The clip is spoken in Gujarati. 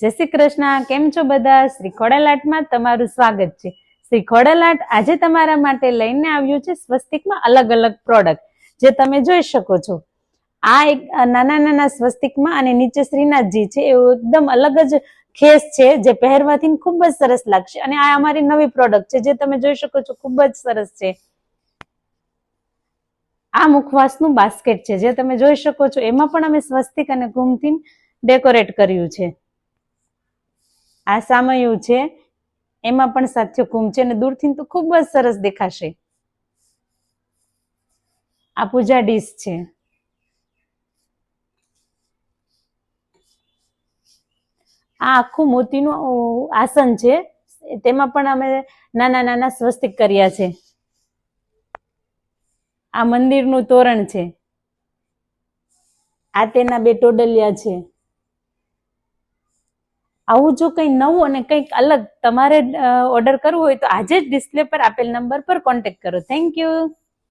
જય શ્રી કૃષ્ણ. કેમ છો બધા? શ્રી ખોડલ આર્ટમાં તમારું સ્વાગત છે. શ્રી ખોડલ આર્ટ આજે તમારા માટે લઈને આવ્યું છે સ્વસ્તિકમાં અલગ અલગ પ્રોડક્ટ, જે તમે જોઈ શકો છો. આ એક નાના નાના સ્વસ્તિકમાં અને નીચે શ્રીનાથજી છે, એવું એકદમ અલગ જ ખેસ છે, જે પહેરવાથી ખૂબ જ સરસ લાગશે. અને આ અમારી નવી પ્રોડક્ટ છે, જે તમે જોઈ શકો છો, ખૂબ જ સરસ છે. આ મુખવાસનું બાસ્કેટ છે, જે તમે જોઈ શકો છો. એમાં પણ અમે સ્વસ્તિક અને કુમથી ડેકોરેટ કર્યું છે. આ સામયું છે, એમાં પણ સાથ્ય કુંભ છે, અને દૂરથી તો ખૂબ જ સરસ દેખાશે. આ પૂજા ડીશ છે. આ આખું મોતીનું આસન છે, તેમાં પણ અમે નાના નાના સ્વસ્તિક કર્યા છે. આ મંદિરનું તોરણ છે. આ તેના બે ટોડલિયા છે. આવું જો કંઈ નવું અને કંઈક અલગ તમારે ઓર્ડર કરવું હોય તો આજે જ ડિસ્પ્લે પર આપેલ નંબર પર કોન્ટેક્ટ કરો. Thank you.